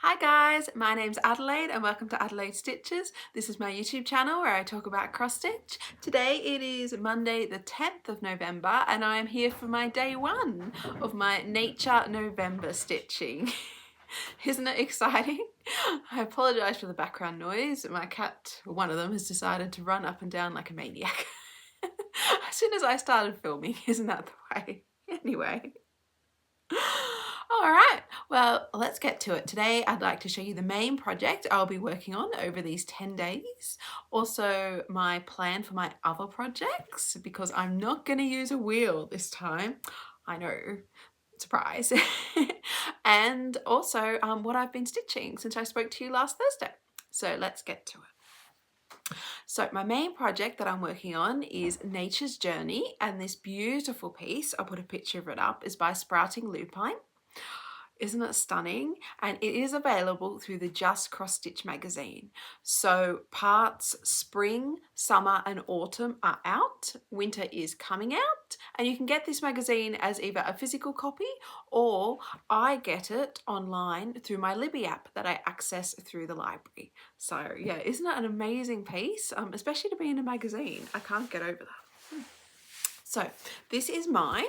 Hi guys, my name's Adelaide and welcome to Adelaide Stitches. This is my YouTube channel where I talk about cross-stitch. Today it is Monday the 10th of November and I am here for my day one of my Nature November stitching. Isn't it exciting? I apologise for the background noise. My cat, one of them, has decided to run up and down like a maniac. As soon as I started filming, isn't that the way? Anyway. Alright, well let's get to it. Today I'd like to show you the main project I'll be working on over these 10 days. Also my plan for my other projects because I'm not going to use a wheel this time. I know, surprise. And also what I've been stitching since I spoke to you last Thursday. So let's get to it. So my main project that I'm working on is Nature's Journey, and this beautiful piece, I'll put a picture of it up, is by Sprouting Lupine. Isn't it stunning? And it is available through the Just CrossStitch magazine. So parts spring, summer and autumn are out. Winter is coming out. And you can get this magazine as either a physical copy or I get it online through my Libby app that I access through the library. So yeah, isn't it an amazing piece? Especially to be in a magazine. I can't get over that. So this is mine.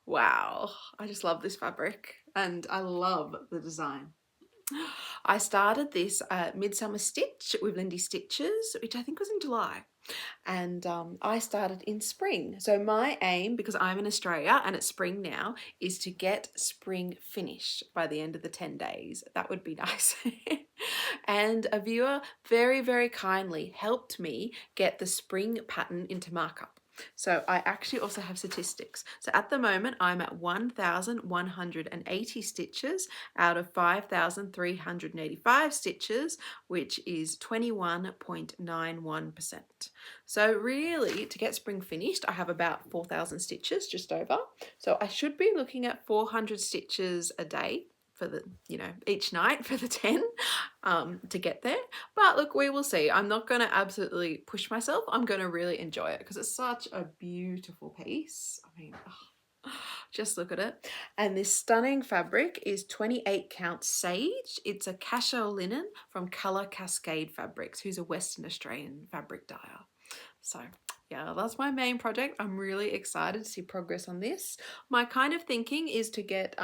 Wow, I just love this fabric and I love the design. I started this Midsummer Stitch with Lindy Stitches, which I think was in July. And I started in spring. So my aim, because I'm in Australia and it's spring now, is to get spring finished by the end of the 10 days. That would be nice. And a viewer very, very kindly helped me get the spring pattern into markup. So I actually also have statistics. So at the moment I'm at 1,180 stitches out of 5,385 stitches, which is 21.91%. So really, to get spring finished, I have about 4,000 stitches, just over. So I should be looking at 400 stitches a day for the, each night for the 10 to get there. But look, we will see. I'm not going to absolutely push myself. I'm going to really enjoy it because it's such a beautiful piece. I mean, just look at it. And this stunning fabric is 28 count sage. It's a cashel linen from Colour Cascade Fabrics, who's a Western Australian fabric dyer. So yeah, that's my main project. I'm really excited to see progress on this. My kind of thinking is to get,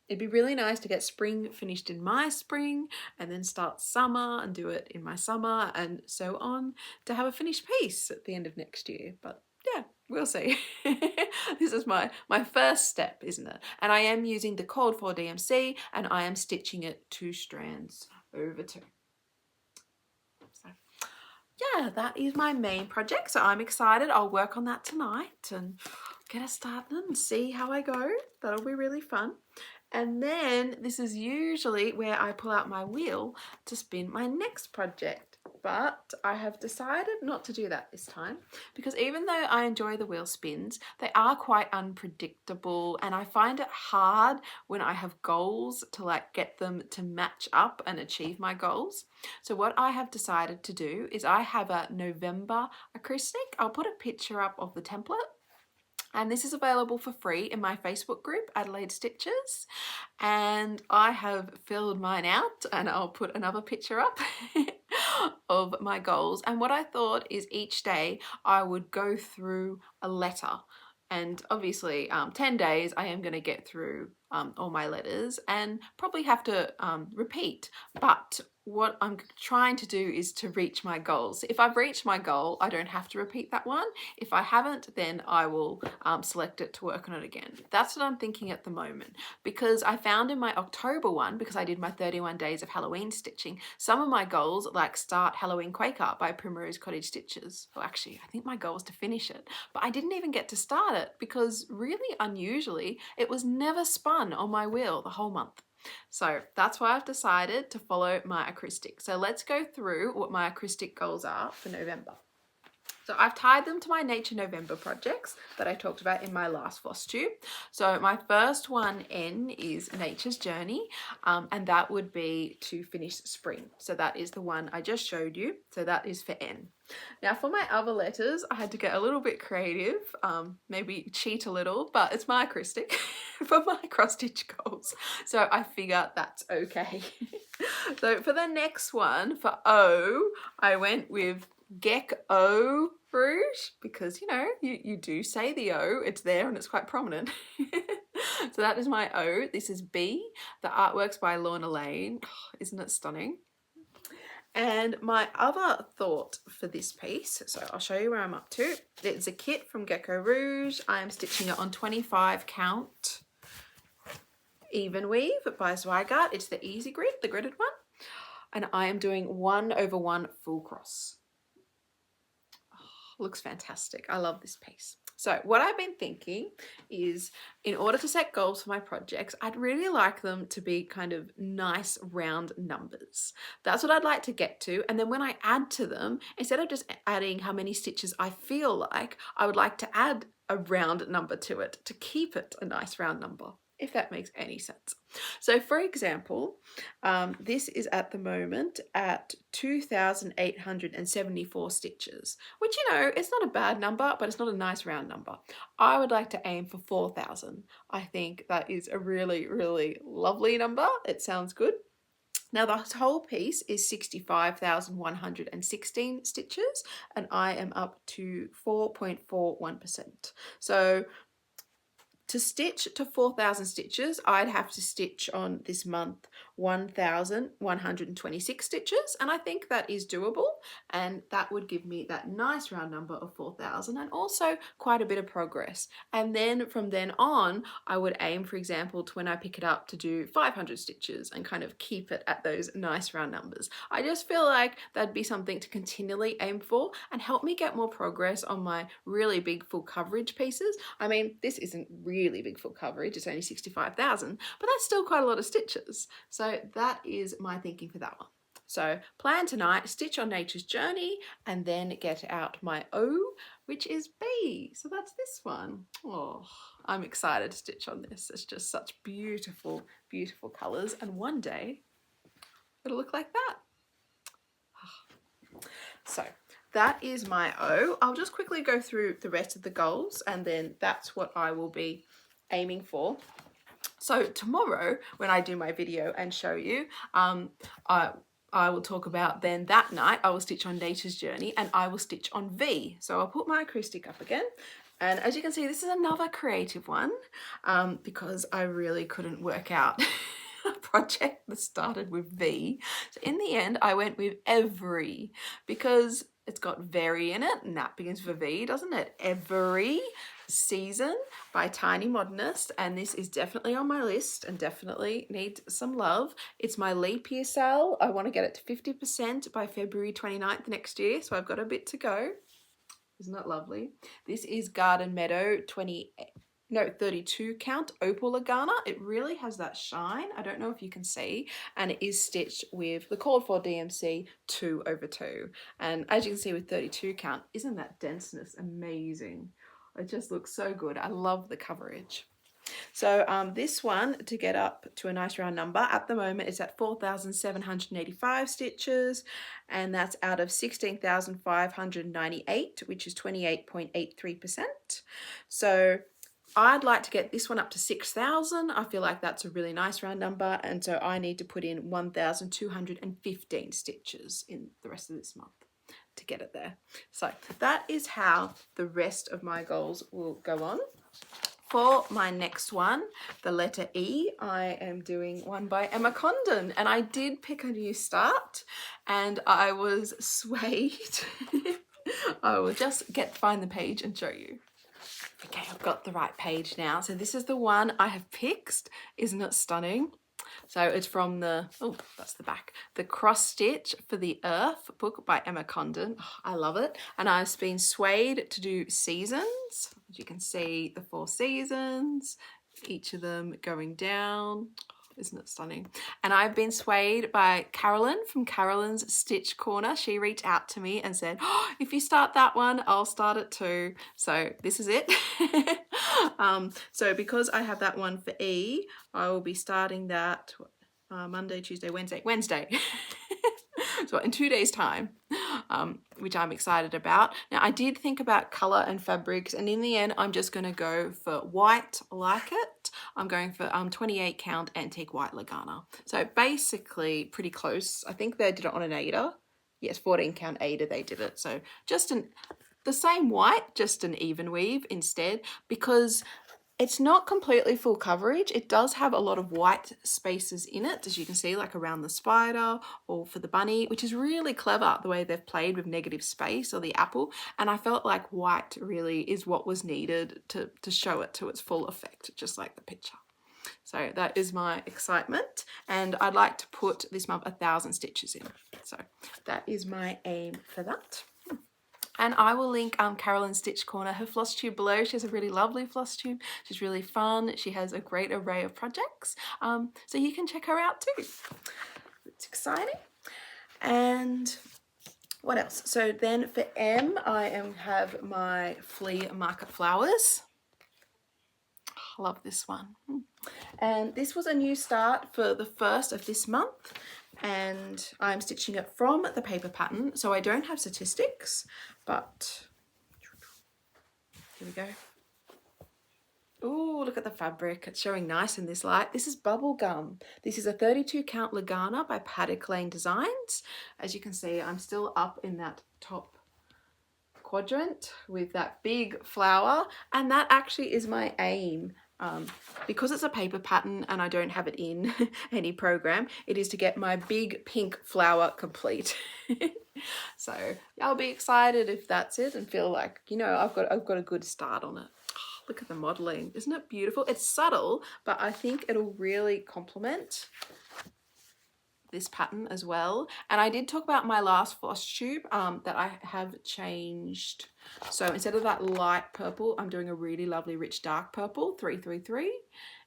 it'd be really nice to get spring finished in my spring and then start summer and do it in my summer and so on to have a finished piece at the end of next year. But yeah, we'll see. This is my first step, isn't it? And I am using the Cold 4 DMC and I am stitching it 2 strands over 2. So yeah, that is my main project. So I'm excited. I'll work on that tonight and get us started and see how I go. That'll be really fun. And then this is usually where I pull out my wheel to spin my next project. But I have decided not to do that this time because even though I enjoy the wheel spins, they are quite unpredictable and I find it hard when I have goals to get them to match up and achieve my goals. So what I have decided to do is I have a November acrostic. I'll put a picture up of the template. And this is available for free in my Facebook group, Adelaide Stitches. And I have filled mine out and I'll put another picture up of my goals. And what I thought is each day I would go through a letter. And obviously 10 days I am going to get through all my letters and probably have to repeat. But what I'm trying to do is to reach my goals. If I've reached my goal, I don't have to repeat that one. If I haven't, then I will select it to work on it again. That's what I'm thinking at the moment because I found in my October one, because I did my 31 days of Halloween stitching, some of my goals like start Halloween Quaker by Primrose Cottage Stitches. Well, actually, I think my goal was to finish it, but I didn't even get to start it because really unusually, it was never spun on my wheel the whole month. So that's why I've decided to follow my acrostic. So let's go through what my acrostic goals are for November. So I've tied them to my Nature November projects that I talked about in my last Flosstube. So my first one, N, is Nature's Journey, and that would be to finish spring. So that is the one I just showed you. So that is for N. Now for my other letters, I had to get a little bit creative, maybe cheat a little, but it's my acrostic for my cross-stitch goals. So I figure that's okay. So for the next one, for O, I went with Gecko Rouge, because, you know, you do say the O, it's there and it's quite prominent. So that is my O. This is B. The artwork's by Lorna Laine. Oh, isn't it stunning? And my other thought for this piece, so I'll show you where I'm up to. It's a kit from Gecko Rouge. I am stitching it on 25 count even weave by Zweigart. It's the easy grid, the gridded one. And I am doing 1/1 full cross. Oh, looks fantastic. I love this piece. So what I've been thinking is, in order to set goals for my projects, I'd really like them to be kind of nice round numbers. That's what I'd like to get to. And then when I add to them, instead of just adding how many stitches I feel like, I would like to add a round number to it to keep it a nice round number, if that makes any sense. So for example, this is at the moment at 2,874 stitches, which, you know, it's not a bad number, but it's not a nice round number. I would like to aim for 4,000. I think that is a really, really lovely number. It sounds good. Now the whole piece is 65,116 stitches, and I am up to 4.41%. So to stitch to 4,000 stitches, I'd have to stitch on this month 1,126 stitches, and I think that is doable, and that would give me that nice round number of 4,000 and also quite a bit of progress. And then from then on, I would aim, for example, to when I pick it up, to do 500 stitches and kind of keep it at those nice round numbers. I just feel like that'd be something to continually aim for and help me get more progress on my really big full coverage pieces. I mean, this isn't really big full coverage, it's only 65,000, but that's still quite a lot of stitches. So that is my thinking for that one. So plan tonight, stitch on Nature's Journey, and then get out my O, which is B. So that's this one. Oh, I'm excited to stitch on this. It's just such beautiful, beautiful colours, and one day it'll look like that. So that is my O. I'll just quickly go through the rest of the goals, and then that's what I will be aiming for. So tomorrow, when I do my video and show you, I will talk about, then that night I will stitch on Nature's Journey and I will stitch on V. So I'll put my acrostic up again. And as you can see, this is another creative one, because I really couldn't work out a project that started with V. So in the end, I went with Every, because it's got very in it, and that begins with a V, doesn't it? Every Season by Tiny Modernist, and this is definitely on my list and definitely needs some love. It's my leap year sale. I want to get it to 50% by February 29th next year, so I've got a bit to go. Isn't that lovely? This is Garden Meadow 32 count Opal Lugana. It really has that shine. I don't know if you can see, and it is stitched with the called for DMC 2/2. And as you can see with 32 count, isn't that denseness amazing? It just looks so good. I love the coverage. So this one, to get up to a nice round number, at the moment it's at 4,785 stitches, and that's out of 16,598, which is 28.83%. So I'd like to get this one up to 6,000. I feel like that's a really nice round number, and so I need to put in 1,215 stitches in the rest of this month to get it there. So that is how the rest of my goals will go on. For my next one, the letter E, I am doing one by Emma Congdon, and I did pick a new start, and I was swayed. I will just find the page and show you. Okay, I've got the right page now. So this is the one I have picked. Isn't it stunning? So it's from the, oh, that's the back, the CrossStitch for the Earth book by Emma Congdon. Oh, I love it. And I've been swayed to do seasons. As you can see, the 4 seasons, each of them going down. Isn't it stunning? And I've been swayed by Carolyn from Carolyn's Stitch Corner. She reached out to me and said, oh, if you start that one, I'll start it too. So this is it. So because I have that one for E, I will be starting that Monday, Tuesday, Wednesday. So in 2 days time, which I'm excited about. Now I did think about color and fabrics, and in the end I'm just going to go for white like it. I'm going for 28 count antique white Lugana. So basically pretty close. I think they did it on an Aida. Yes, 14 count Aida they did it. So just the same white, just an even weave instead, because it's not completely full coverage. It does have a lot of white spaces in it, as you can see, like around the spider or for the bunny, which is really clever, the way they've played with negative space or the apple. And I felt like white really is what was needed to show it to its full effect, just like the picture. So that is my excitement. And I'd like to put this month 1,000 stitches in. So that is my aim for that. And I will link Carolyn's Stitch Corner, her floss tube below. She has a really lovely floss tube. She's really fun. She has a great array of projects. So you can check her out too. It's exciting. And what else? So then for M, I have my Flea Market Flowers. I love this one. And this was a new start for the first of this month. And I'm stitching it from the paper pattern, so I don't have statistics, but here we go. Oh, look at the fabric. It's showing nice in this light. This is Bubblegum. This is a 32 count Lugana by Paddock Laine Designs. As you can see, I'm still up in that top quadrant with that big flower, and that actually is my aim. Because it's a paper pattern and I don't have it in any program, it is to get my big pink flower complete. So I'll be excited if that's it and feel like, you know, I've got a good start on it. Oh, look at the modeling. Isn't it beautiful? It's subtle, but I think it'll really complement this pattern as well. And I did talk about my last floss tube that I have changed. So instead of that light purple, I'm doing a really lovely rich dark purple, 333.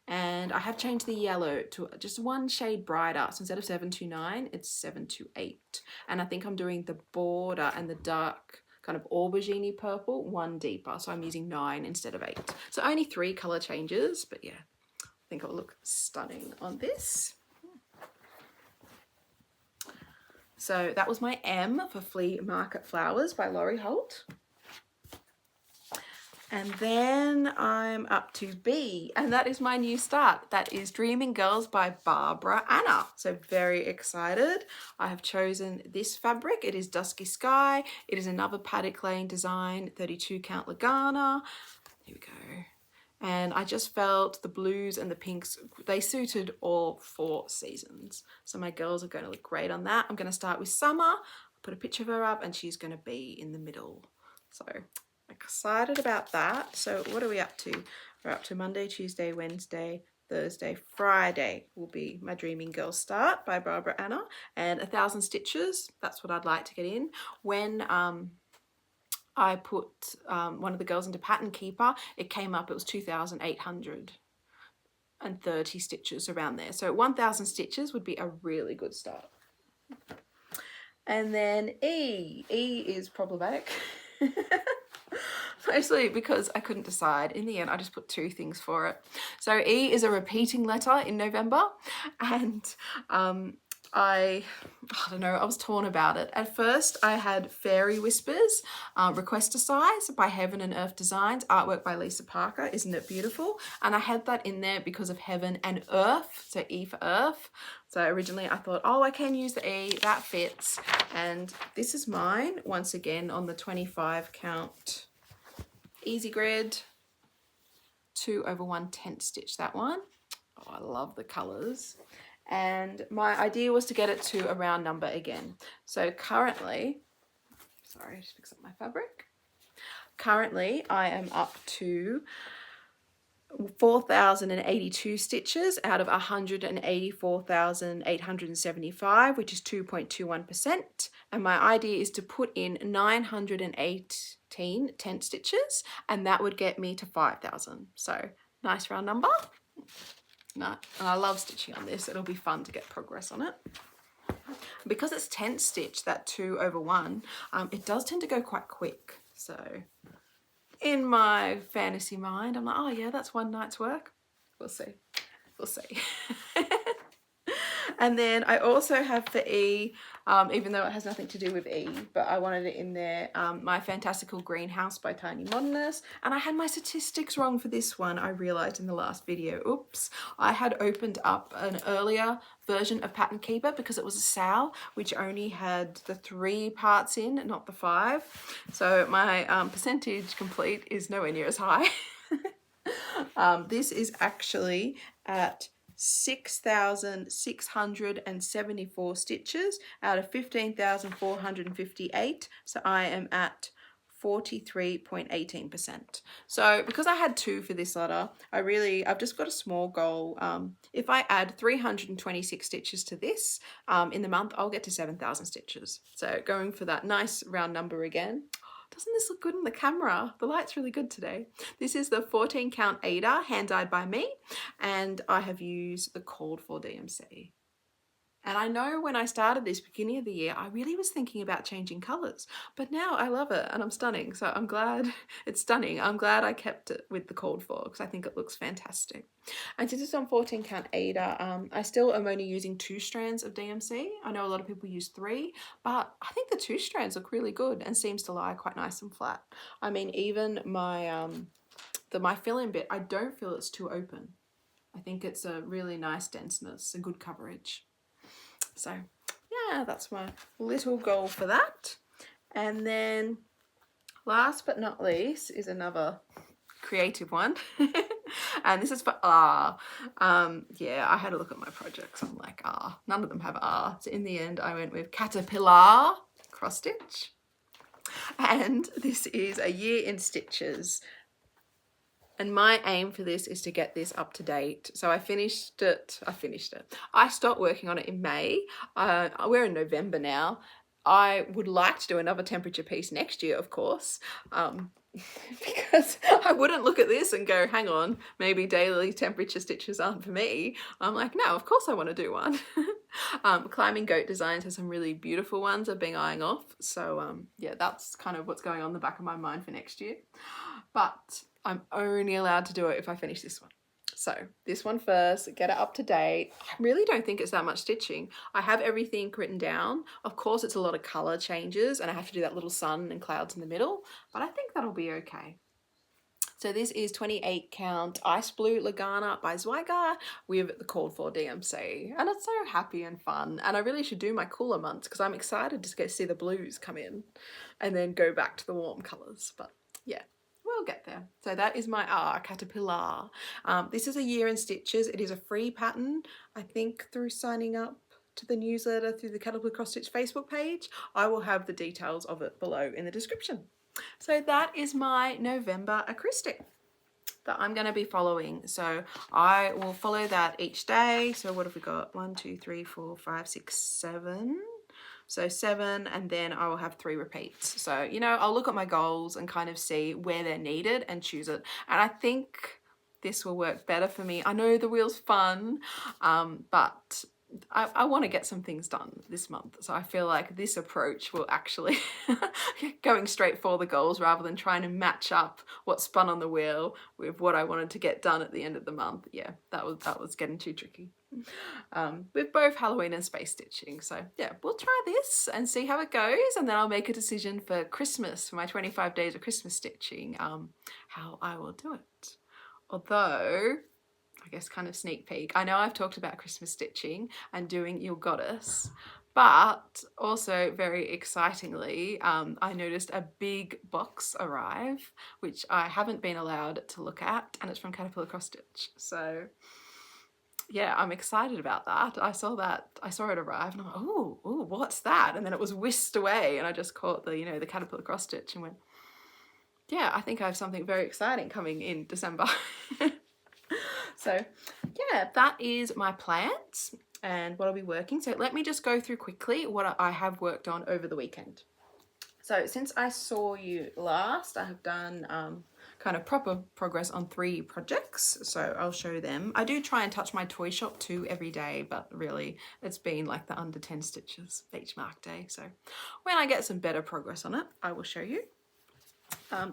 And I have changed the yellow to just one shade brighter. So instead of 729, it's 728. And I think I'm doing the border and the dark kind of aubergine purple one deeper. So I'm using 9 instead of 8. So only 3 color changes, but yeah, I think it'll look stunning on this. So that was my M for Flea Market Flowers by Holt. And then I'm up to B, and that is my new start. That is Dreaming Girls by Barbara Anna. So very excited. I have chosen this fabric. It is Dusky Sky. It is another Paddock Laine design, 32 count Lugana. Here we go. And I just felt the blues and the pinks, they suited all 4 seasons. So my girls are going to look great on that. I'm going to start with Summer, put a picture of her up, and she's going to be in the middle. So excited about that. So what are we up to? We're up to Monday, Tuesday, Wednesday, Thursday, Friday will be my Dreaming Girl start by Barbara Anna. And 1,000 stitches, that's what I'd like to get in. When I put one of the girls into Pattern Keeper, it came up, it was 2,830 stitches around there. So 1,000 stitches would be a really good start. And then E is problematic. Mostly because I couldn't decide. In the end, I just put 2 things for it. So E is a repeating letter in November, and I don't know, I was torn about it. At first, I had Fairy Whispers, Request a Size by Heaven and Earth Designs, artwork by Lisa Parker. Isn't it beautiful? And I had that in there because of Heaven and Earth, so E for Earth. So originally I thought, oh, I can use the E, that fits. And this is mine, once again, on the 25 count Easy Grid, 2/110 stitch, that one. Oh, I love the colors. And my idea was to get it to a round number again. So currently, sorry, just fix up my fabric. Currently, I am up to 4,082 stitches out of 184,875, which is 2.21%. And my idea is to put in 918 tent stitches, and that would get me to 5,000. So nice round number. and I love stitching on this. It'll be fun to get progress on it. Because it's tent stitch, that 2/1, it does tend to go quite quick. So in my fantasy mind, I'm like, oh yeah, that's one night's work. We'll see. We'll see. And then I also have for E, even though it has nothing to do with E, but I wanted it in there, my Fantastical Greenhouse by Tiny Modernist. And I had my statistics wrong for this one, I realised in the last video. Oops. I had opened up an earlier version of Pattern Keeper because it was a sale, which only had the 3 parts in, not the 5. So my percentage complete is nowhere near as high. This is actually at 6,674 stitches out of 15,458. So I am at 43.18%. So because I had 2 for this letter, I've just got a small goal. If I add 326 stitches to this in the month, I'll get to 7,000 stitches. So going for that nice round number again. Doesn't this look good in the camera? The light's really good today. This is the 14 count Aida, hand dyed by me, and I have used the called for DMC. And I know when I started this beginning of the year, I really was thinking about changing colours, but now I love it and I'm stunning. So I'm glad it's stunning. I'm glad I kept it with the called for because I think it looks fantastic. And since it's on 14 count Aida, I still am only using 2 strands of DMC. I know a lot of people use 3, but I think the 2 strands look really good and seems to lie quite nice and flat. I mean, even my my fill-in bit, I don't feel it's too open. I think it's a really nice denseness, a good coverage. So yeah, that's my little goal for that. And then last but not least is another creative one. And this is for R. Yeah, I had a look at my projects. I'm like, none of them have R. So in the end, I went with Caterpillar CrossStitch. And this is a year in stitches. And my aim for this is to get this up to date. So I finished it. I stopped working on it in May. We're in November now. I would like to do another temperature piece next year, of course, because I wouldn't look at this and go, hang on, maybe daily temperature stitches aren't for me. I'm like, no, of course I want to do one. Climbing Goat Designs has some really beautiful ones I've been eyeing off. So yeah, that's kind of what's going on in the back of my mind for next year. But I'm only allowed to do it if I finish this one. So this one first, get it up to date. I really don't think it's that much stitching. I have everything written down. Of course, it's a lot of color changes and I have to do that little sun and clouds in the middle, but I think that'll be okay. So this is 28 count Ice Blue Lugana by Zweigart with the called for DMC. And it's so happy and fun. And I really should do my cooler months because I'm excited to see the blues come in and then go back to the warm colors. But yeah. We'll get there. So that is my Caterpillar. This is a year in stitches. It is a free pattern, I think, through signing up to the newsletter through the Caterpillar CrossStitch Facebook page. I will have the details of it below in the description. So that is my November acrostic that I'm going to be following. So I will follow that each day. So what have we got? 1, 2, 3, 4, 5, 6, 7. So 7, and then I will have 3 repeats. So, you know, I'll look at my goals and kind of see where they're needed and choose it. And I think this will work better for me. I know the wheel's fun, but I want to get some things done this month. So I feel like this approach will actually going straight for the goals rather than trying to match up what's spun on the wheel with what I wanted to get done at the end of the month. Yeah, that was getting too tricky. With both Halloween and space stitching. So yeah, we'll try this and see how it goes, and then I'll make a decision for Christmas, for my 25 days of Christmas stitching, how I will do it. Although, I guess kind of sneak peek, I know I've talked about Christmas stitching and doing Your Goddess, but also very excitingly, I noticed a big box arrive, which I haven't been allowed to look at, and it's from Caterpillar CrossStitch. So yeah, I'm excited about that. I saw it arrive and I'm like, oh, what's that? And then it was whisked away and I just caught the, you know, the Caterpillar CrossStitch and went, yeah, I think I have something very exciting coming in December. So yeah, that is my plans and what I'll be working. So let me just go through quickly what I have worked on over the weekend. So since I saw you last, I have done a kind of proper progress on 3 projects, so I'll show them. I do try and touch my toy shop too every day, but really it's been like the under 10 stitches each mark day. So when I get some better progress on it, I will show you.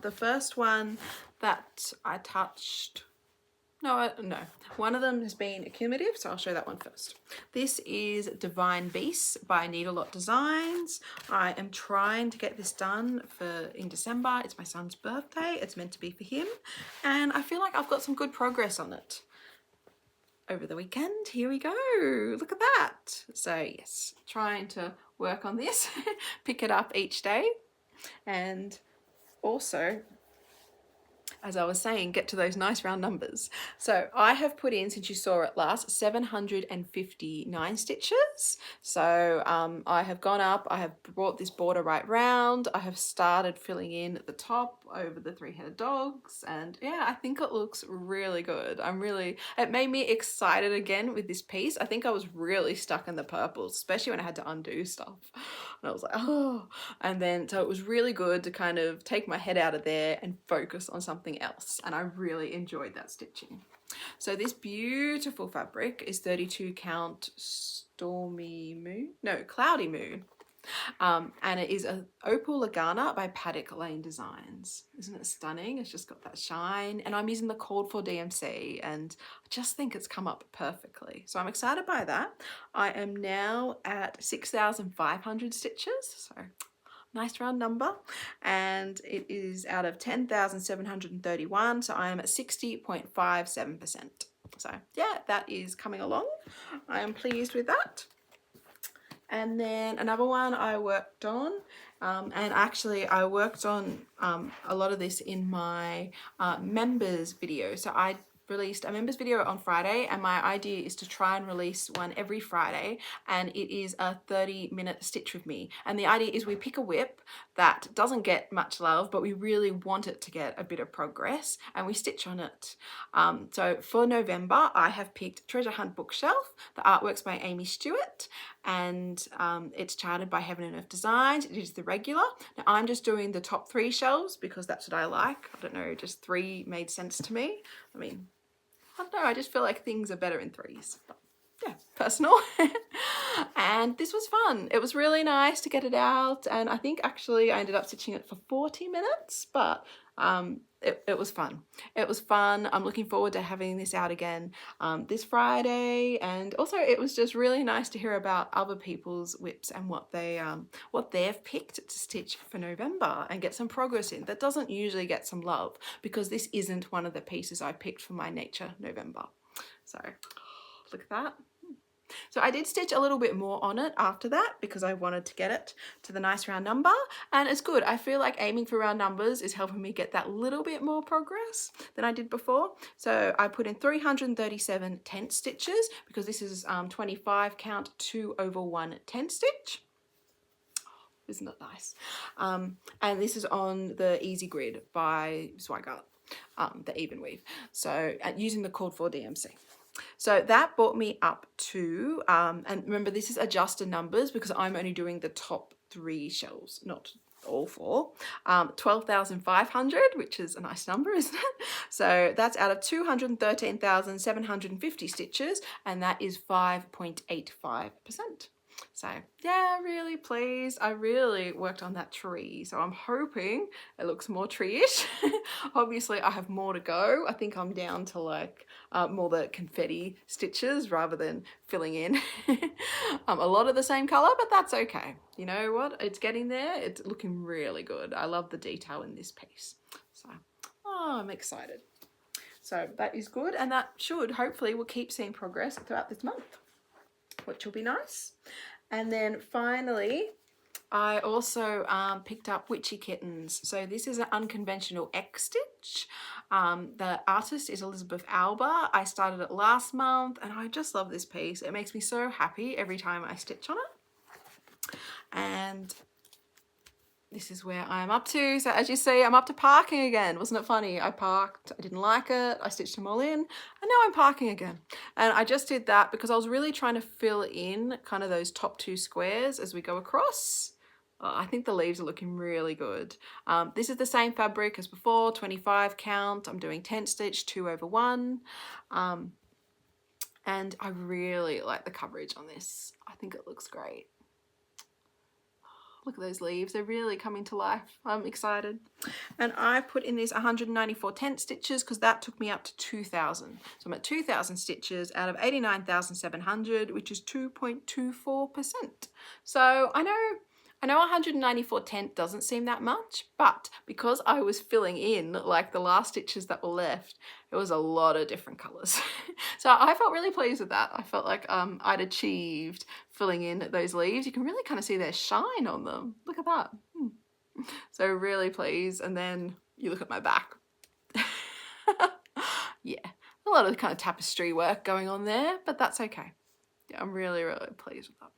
The first one that I touched, no, one of them has been accumulative, so I'll show that one first. This is Divine Beasts by Needle-Lot Designs. I am trying to get this done in December. It's my son's birthday. It's meant to be for him, and I feel like I've got some good progress on it. Over the weekend, here we go. Look at that. So yes, trying to work on this, pick it up each day, and also, as I was saying, get to those nice round numbers. So I have put in, since you saw it last, 759 stitches. So I have gone up, I have brought this border right round, I have started filling in at the top over the 3-headed dogs, and yeah, I think it looks really good. It made me excited again with this piece. I think I was really stuck in the purples, especially when I had to undo stuff. And I was like, oh, and then so it was really good to kind of take my head out of there and focus on something else, and I really enjoyed that stitching. So this beautiful fabric is 32 count Cloudy Moon, and it is a Opal Lugana by Paddock Lane Designs. Isn't it stunning? It's just got that shine, and I'm using the called for DMC, and I just think it's come up perfectly. So I'm excited by that. I am now at 6,500 stitches, so nice round number, and it is out of 10,731, so I am at 60.57%. So yeah, that is coming along. I am pleased with that. And then another one I worked on, and actually I worked on a lot of this in my members video. So I released a members video on Friday, and my idea is to try and release one every Friday, and it is a 30-minute stitch with me. And the idea is we pick a whip that doesn't get much love, but we really want it to get a bit of progress, and we stitch on it. So for November, I have picked Treasure Hunt Bookshelf. The artwork's by Amy Stewart, and it's charted by Heaven and Earth Designs. It is the regular. Now I'm just doing the top 3 shelves because that's what I like. I don't know, just 3 made sense to me. I mean, I don't know, I just feel like things are better in 3s. But yeah, personal. And this was fun. It was really nice to get it out, and I think actually I ended up stitching it for 40 minutes, but it was fun. It was fun. I'm looking forward to having this out again this Friday, and also it was just really nice to hear about other people's whips and what they've picked to stitch for November and get some progress in. That doesn't usually get some love because this isn't one of the pieces I picked for my Nature November. So look at that. So I did stitch a little bit more on it after that because I wanted to get it to the nice round number, and it's good. I feel like aiming for round numbers is helping me get that little bit more progress than I did before. So I put in 337 tent stitches because this is 25 count 2 over 1 tent stitch. Isn't it nice? And this is on the Easy Grid by Zweigart, the even weave. So using the called for DMC. So that brought me up to, and remember this is adjusted numbers because I'm only doing the top 3 shelves, not all 4, 12,500, which is a nice number, isn't it? So that's out of 213,750 stitches, and that is 5.85%. So yeah, really pleased. I really worked on that tree, so I'm hoping it looks more tree-ish. Obviously I have more to go. I think I'm down to like more the confetti stitches rather than filling in a lot of the same color, but that's okay. You know what, it's getting there. It's looking really good. I love the detail in this piece, so I'm excited. So that is good, and that should hopefully we'll keep seeing progress throughout this month, which will be nice. And then finally, I also picked up Witchy Kittens. So this is an unconventional X stitch. The artist is Elizabeth Alba. I started it last month, and I just love this piece. It makes me so happy every time I stitch on it. And this is where I'm up to. So as you see, I'm up to parking again. Wasn't it funny? I parked, I didn't like it, I stitched them all in, and now I'm parking again. And I just did that because I was really trying to fill in kind of those top 2 squares as we go across. I think the leaves are looking really good. This is the same fabric as before, 25 count. I'm doing 10 stitch 2/1. And I really like the coverage on this. I think it looks great. Look at those leaves, they're really coming to life. I'm excited. And I put in these 194 tent stitches because that took me up to 2,000. So I'm at 2,000 stitches out of 89,700, which is 2.24%. So I know 194 tent doesn't seem that much, but because I was filling in like the last stitches that were left, it was a lot of different colors. So I felt really pleased with that. I felt like I'd achieved filling in those leaves. You can really kind of see their shine on them. Look at that. So really pleased. And then you look at my back. Yeah, a lot of kind of tapestry work going on there, but that's okay. Yeah, I'm really, really pleased with that.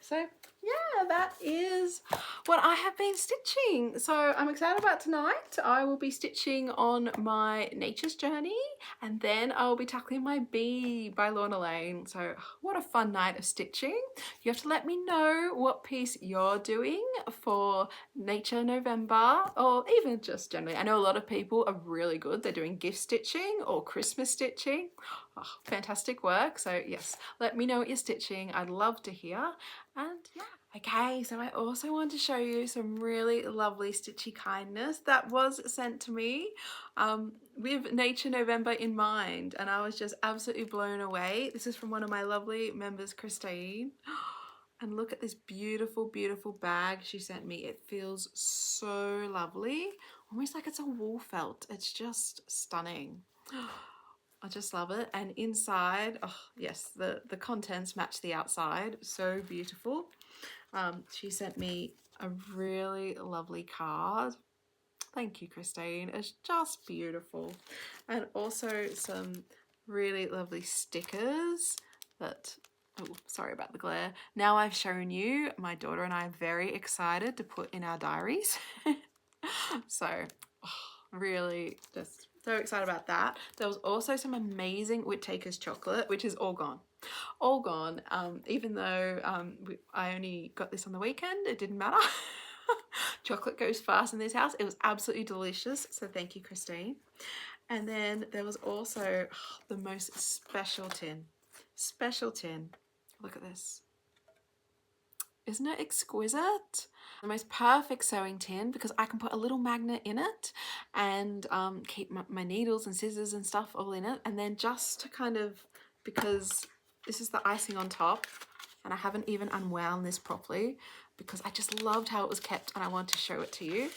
So yeah, that is what I have been stitching. So I'm excited about tonight. I will be stitching on my Nature's Journey, and then I will be tackling my Bee by Lorna Laine. So what a fun night of stitching. You have to let me know what piece you're doing for Nature November, or even just generally. I know a lot of people are really good. They're doing gift stitching or Christmas stitching. Oh, fantastic work. So yes, let me know what you're stitching. I'd love to hear. And yeah. Okay, so I also want to show you some really lovely stitchy kindness that was sent to me with Nature November in mind, and I was just absolutely blown away. This is from one of my lovely members, Christine. And look at this beautiful, beautiful bag she sent me. It feels so lovely, almost like it's a wool felt. It's just stunning. I just love it. And inside, oh yes, the contents match the outside. So beautiful. She sent me a really lovely card. Thank you, Christine. It's just beautiful. And also some really lovely stickers that, oh, sorry about the glare. Now I've shown you, my daughter and I are very excited to put in our diaries. So, oh, really just so excited about that. There was also some amazing Whittaker's chocolate, which is all gone. All gone. Even though I only got this on the weekend, it didn't matter. Chocolate goes fast in this house. It was absolutely delicious. So thank you, Christine. And then there was also the most special tin. Special tin. Look at this. Isn't it exquisite? The most perfect sewing tin because I can put a little magnet in it and keep my needles and scissors and stuff all in it. And then just to kind of, because this is the icing on top and I haven't even unwound this properly because I just loved how it was kept and I want to show it to you.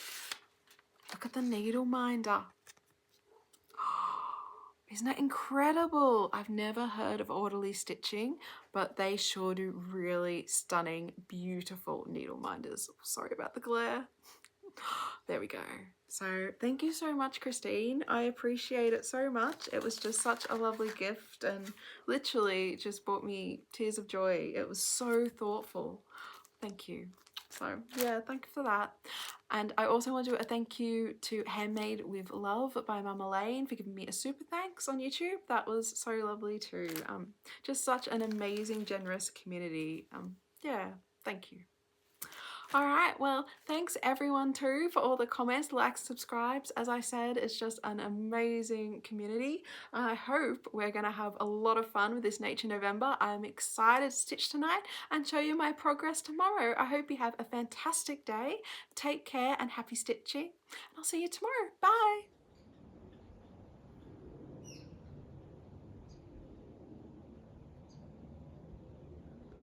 Look at the needle minder. Isn't that incredible? I've never heard of orderly stitching, but they sure do really stunning, beautiful needle minders. Sorry about the glare. There we go. So thank you so much, Christine. I appreciate it so much. It was just such a lovely gift and literally just brought me tears of joy. It was so thoughtful. Thank you. So yeah, thank you for that. And I also want to do a thank you to Handmade with Love by Mama Laine for giving me a super thanks on YouTube. That was so lovely too. Just such an amazing, generous community. Yeah, thank you. All right, well, thanks everyone too for all the comments, likes, subscribes. As I said, it's just an amazing community. I hope we're gonna have a lot of fun with this Nature November. I'm excited to stitch tonight and show you my progress tomorrow. I hope you have a fantastic day. Take care and happy stitching. And I'll see you tomorrow. Bye.